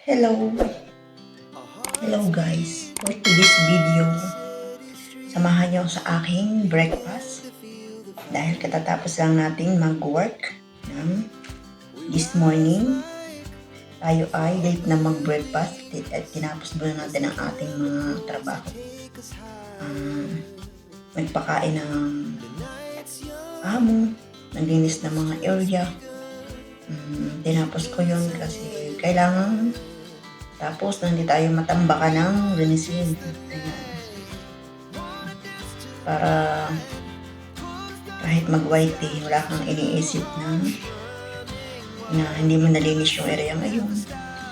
Hello! Hello guys! For today's video, samahan niyo ako sa aking breakfast. Dahil katatapos lang nating mag-work this morning, tayo ay late na mag-breakfast at tinapos muna natin ang ating mga trabaho. Nagpakain ng amo, naglinis ng mga area. Tinapos ko yun kasi kailangan tapos na hindi tayo matambakan ng linisin. Ayan. Para kahit mag-white tea, wala kang iniisip na hindi mo nalinis yung area ngayon.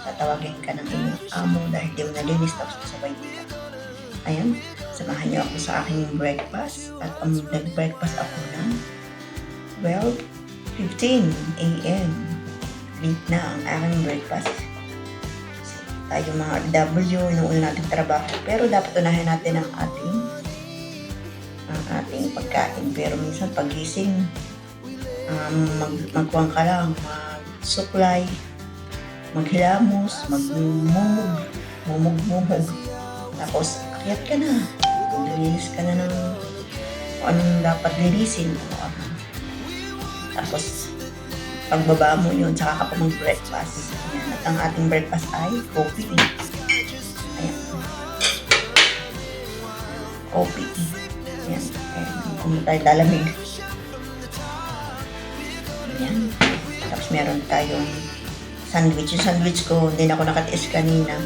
Tatawagin ka ng iyong amo dahil hindi mo nalinis tapos sa white tea ka. Ayan, samahan niyo ako sa aking breakfast at nag-breakfast ako ng 12:15 a.m. Late na ang aking breakfast. Tayo mga W, inuuna natin trabaho. Pero dapat unahin natin ang ating pagkain. Pero minsan pagising, magkuwang ka lang, mag-supply, maghilamos, mumug. Tapos, akyat ka na. Lilis ka na ng kung anong dapat lilisin. Tapos, pagbaba mo yun, saka ka pa mag-breakfast. Ayan. At ang ating breakfast ay coffee. Ayan. Coffee. Ayan. Kung tayo lalamig. Ayan. Tapos meron tayong sandwich. Yung sandwich ko, hindi na ako nakatiis kanina.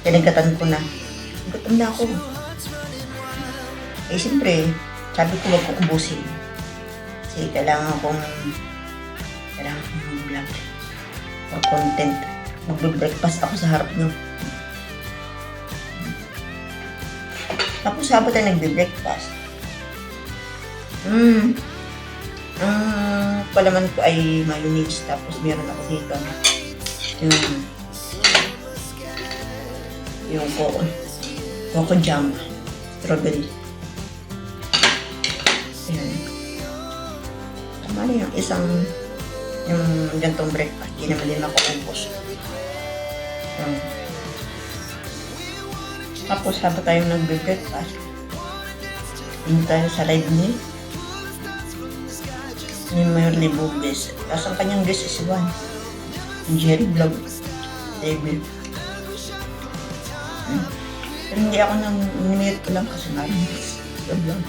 Pinagkatan ko na. Gutom na ako. Eh, siyempre, sabi ko wag ko ubusin. Kasi kailangan kong mag-vlog or content. Mag-breakfast ako sa harap nyo. Tapos habang tayo nag-breakfast, ang palaman ko ay mayonnaise. Tapos meron ako dito yung coco jam, strawberry. Ayan. Tama na yung yung gantong breakfast. Hindi naman din ako umpos. Tapos habang tayong nagbe-breakfast, hindi tayo sa live ni Mayor Libubles. Tapos ang kanyang guest is Juan. Yung Jerry Vlog. David. Pero hindi ako minute ko lang kasi narinig sa vlog.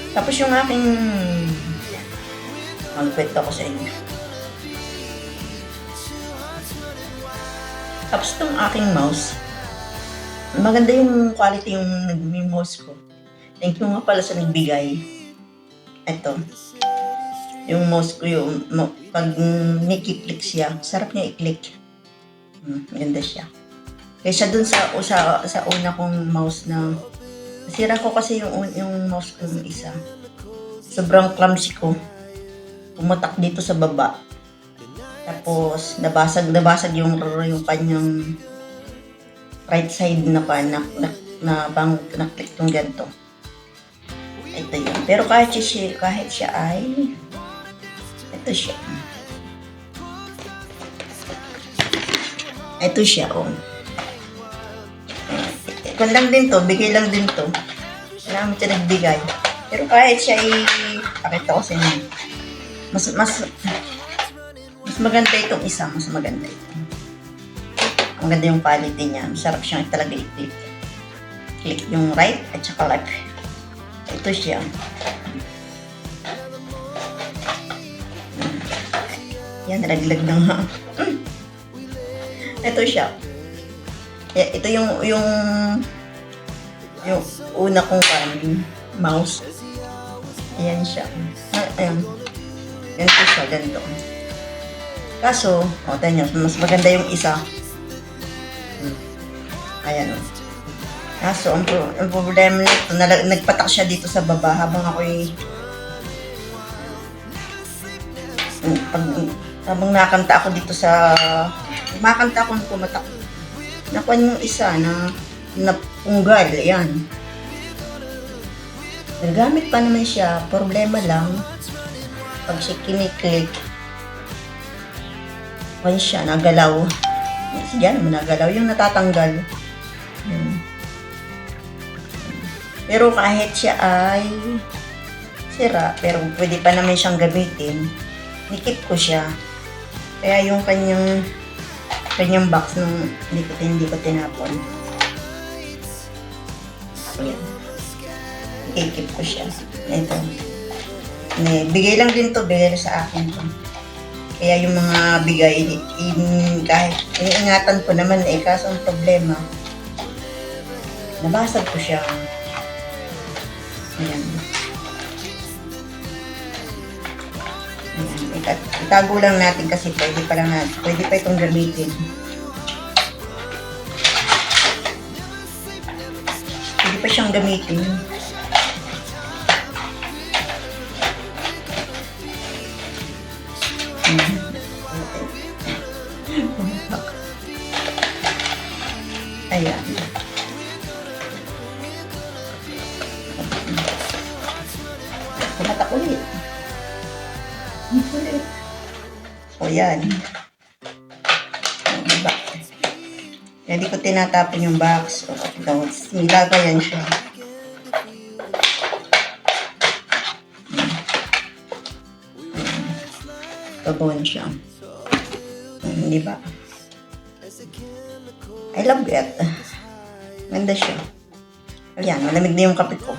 Tapos yung aking magkwento ko sa inyo. Tapos itong aking mouse, maganda yung quality yung mouse ko. Thank you nga pala sa nagbigay. Ito. Yung mouse ko yung, pag nakiklik siya, sarap niya i-click. Maganda siya. Kaysa dun sa una kong mouse na nasira ko kasi yung mouse ko yung isa. Sobrang clumsy ko. Pumatak dito sa baba. Tapos nabasag yung kanyang right side na click tong ganito. Ito yun. Pero kahit siya ay ito siya. Ito siya, oh. Kung lang din to, bigay lang din to. Kailangan mo siya nagbigay. Pero kahit siya pakita ko sa inyo. Mas maganda itong isa. Mas maganda ito. Ang ganda yung quality niya. Masarap siyang talaga i-click. Click yung right at saka left. Ito siya. Yan, nalaglag na nga. Ito siya. Ito yung una kong mouse. Ayan siya. Ayan. Ganito siya, ganito. Kaso, tayo nyo, mas maganda yung isa. Ayan o. Kaso, ang problema nito, nagpatak siya dito sa baba habang ako'y habang nakakanta ako dito kumakanta ako ng pumatak. Nakuha yung isa na punggal, ayan. Nagamit pa naman siya, problema lang, pag siya kiniklik, Kaya siya, nagalaw. Yan, nagalaw. Yung natatanggal. Yun. Pero kahit siya ay sira, pero pwede pa naman siyang gamitin, nikip ko siya. Kaya yung kanyang box nung hindi ko tinapon. Ayan. Ikikip ko siya. Ito. Bigay lang din to, bigay sa akin to. Kaya yung mga bigay, kahit iniingatan ko naman kaso ang problema, nabasag ko siya. Ayan. Ayan. Itago lang natin kasi pwede pa itong gamitin. Pwede pa siyang gamitin. Ayan. Pumatak ulit. O yan. Diba? Hindi ko tinatapon yung box. O, nilagayan siya. Gagawin siya. Di ba? I love it. Ganda siya. Ayan, malamig na yung kape ko.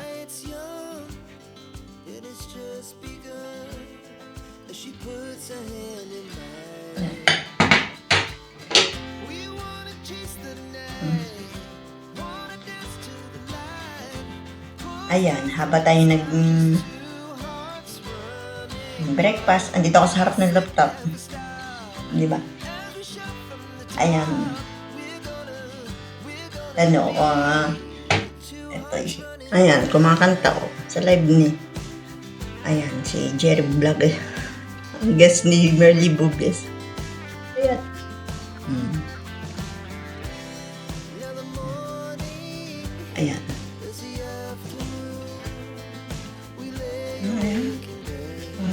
Ayan, haba tayo breakfast, andito ako sa harap ng laptop. Di ba? Ayan. Ito. Ayan, kumakanta ko sa live ni. Ayan, si Jerry Vlog. Ang guest ni Merly Buges. Ayan. Ayan.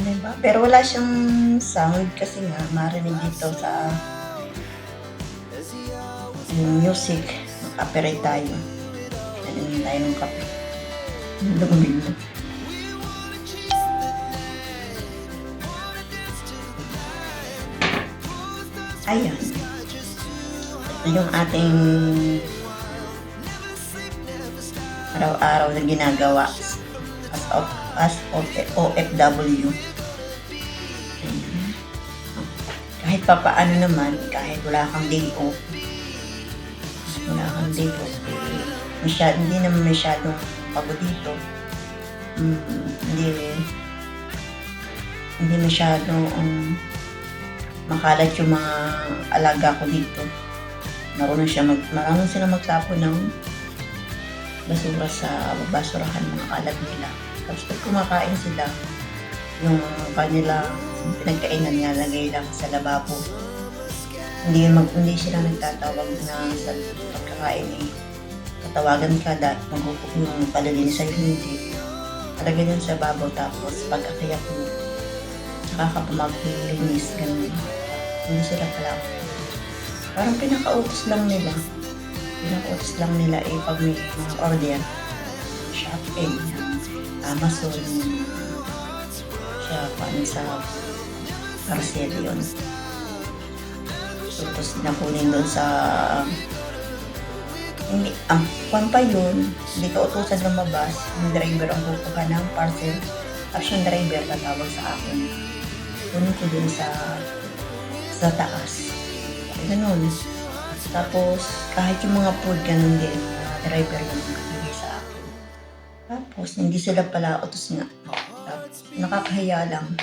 Diba? Pero wala siyang sound kasi nga marinig dito sa music. Mag-operate tayo. Ayan tayo ng kape. Lumamig na. Ayan. Ito yung ating araw-araw na ginagawa as OFW. Kahit papaano naman, kahit wala kang day off, hindi naman masyadong pagod dito. Hindi masyadong makalat yung mga alaga ko dito. Marunong sila magtapon ng basura sa basurahan, mga kalat nila. Tapos pag kumakain sila, yung kanila pinagkainan nilalagay lang sa lababo. Hindi sila nagtatawag na sa pagkakain tatawagan ka dahil yung palalinis sa'yo, hindi. Talagay yan sa babaw, tapos pagkakayak mo, nakakapaglinis, ganun. Hindi sila pala. Parang pinakautos lang nila pag may mga order, Shopee, Amazon, sa parcel yun. Tapos nakunin doon sa hindi, ang pa yun, hindi ka utusan lumabas, yung driver ang kukuha ng parcel, tapos yung driver tatawag sa akin. Kunin ko dun sa taas. Ganun. Tapos, kahit yung mga food, ganun din, driver yung nagbigay sa akin. Tapos, hindi sila pala utos nga. Tapos, nakakahiya lang.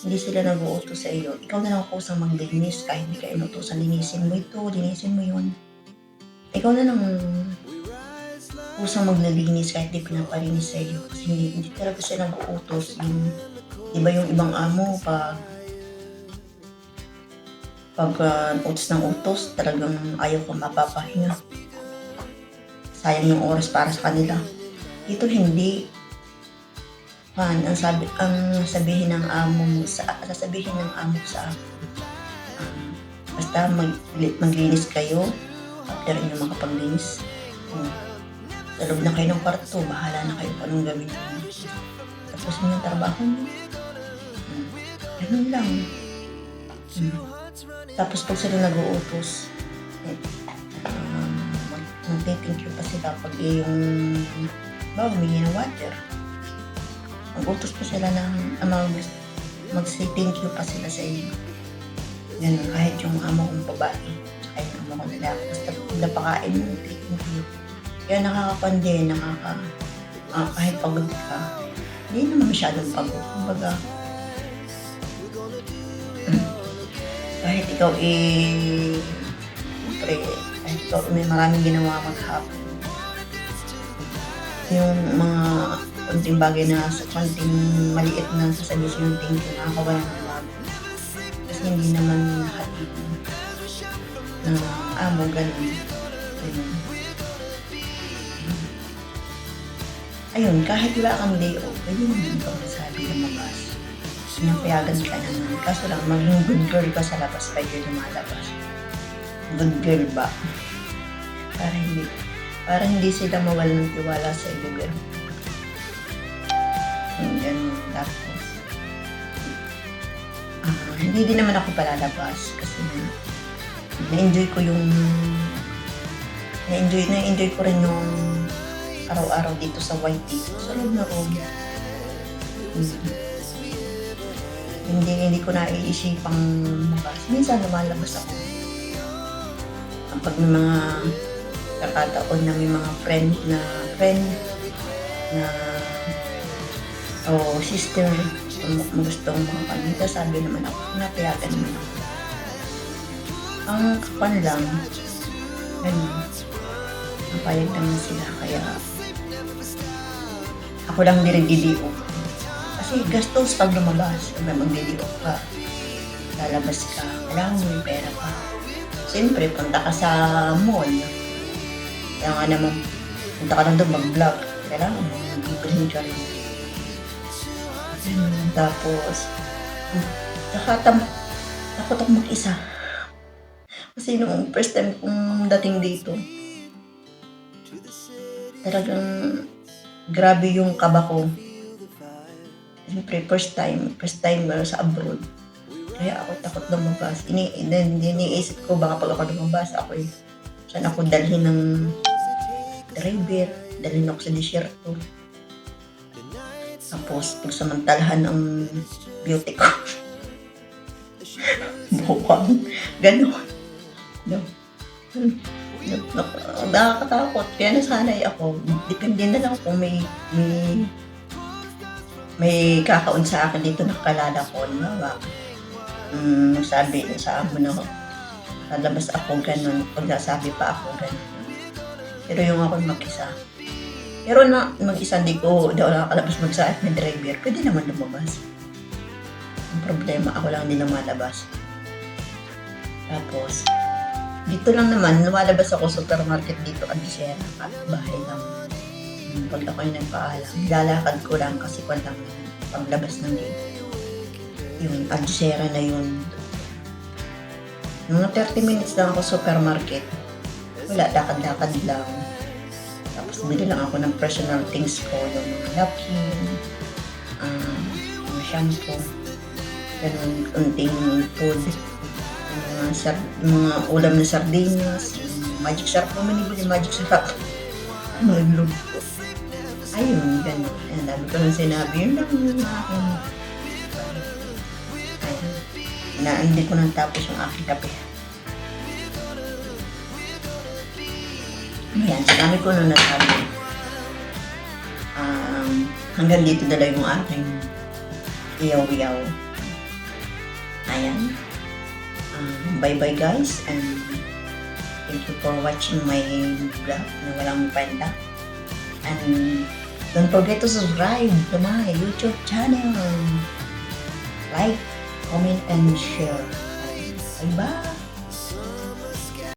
Hindi sila nag-uutos sa iyo. Ikaw na lang kusang maglinis, kahit hindi ka inutusan, linisin mo ito, linisin mo yun. Ikaw na lang kusang maglilinis kahit di pinapalinis sa iyo. Kasi hindi talaga sila nag-uutos. Diba yung ibang amo, pag utos ng utos, talagang ayaw ko mapapahinga. Sayang yung oras para sa kanila. Dito hindi. Ang sabihin ng amo mo sa akin, Basta maglinis kayo after nyo makapaglinis. Sa loob na kayo ng kwarto, bahala na kayo kung anong gawin nyo. Tapos yung trabaho nyo. Ganun lang. Tapos pag sila nag-uutos, mag-thank you pa sila pag yung humingi ng water. Mag-utos pa sila ng mag-say thank you pa sila sa iyo. Ganun, kahit yung amo kong babae, kahit yung amo kong lalaki, basta napakain mo, thank you. Kaya nakakapandi, kahit pagod ka, hindi naman masyadong pagod. Kumbaga, kahit ikaw siyempre, kahit ikaw may maraming ginawa maghapon, yung mga konting bagay na sa konting maliit na sasabihin siya yung thank you, nakakawala ng bago. Kasi hindi naman nahatid ng amo, ganun. Ayun, kahit wala kang day off, pwede naman ikaw masabi na mabas. Sinapayagan ka naman. Kaso lang, maging good girl ka sa labas pag yun lumalabas. Good girl ba? Para hindi sila mawala ng tiwala sa iyo, girl. Ganun. Tapos, hindi din naman ako palalabas kasi na-enjoy ko rin yung araw-araw dito sa YT. Sa loob na room. Hindi ko naiisipang labas. Minsan lumalabas ako. Pag may mga kakataon na may mga friend na sister gustong mga kanita, sabi naman ako, napayagan naman ako. Ang kapan lang, napayag naman sila, kaya ako lang nire-DDO. Kasi gastos pag lumabas, kung may mag-DDO ka, lalabas ka, kailangan mo yung pera pa. Siyempre, punta ka sa mall, kaya nga naman, punta ka lang doon mag-vlog, kailangan mo mag-ibrahim ka rin. Tapos, takot ako mag-isa. Kasi noong first time kong dating dito, talagang grabe yung kaba ko. Siyempre, first time sa abroad. Kaya ako takot lumabas. Iniisip ko, baka pag ako lumabas, saan ako dalhin ng driver, dalhin ako sa disyerto. Tapos, pagsamantalahan ng beauty ko. Bukang, gano'n. Nakakatakot. Kaya nasanay ako. Depende na lang kung may kakaon sa akin dito nakalala ko. Sabi sa amo na lalabas ako gano'n. Pagsasabi pa ako gano'n. Pero yung ako mag-isa. Pero mag-isa hindi ko daw nakakalabas mag-saat ng driver. Pwede naman lumabas. Ang problema, ako lang hindi lumalabas. Tapos, dito lang naman, lumalabas ako sa supermarket dito at Sierra at bahay lang. Pag ako yung nagpaalam, lalakad ko lang kasi kung lang paglabas ng gate. Yung Sierra na yun. Mga 30 minutes lang ako sa supermarket. Wala, lakad-lakad lang. Tapos bili lang ako ng personal things ko, yung mga napkin, mga shampoo, ganun, unting food, mga ulam na sardinas, magic syrup ko, manibili magic syrup, mga glue ko. Ayun, ganun. Ang dami ko nang sinabi, yun lang yung aking, hindi ko nang tapos yung aking kape. Ayan, dami ko nung nasabi. Hanggang dito na lang yung aking iyaw-iyaw. Ayan. Bye-bye guys, and thank you for watching my vlog na walang kwenta. And don't forget to subscribe to my YouTube channel. Like, comment, and share. Bye-bye!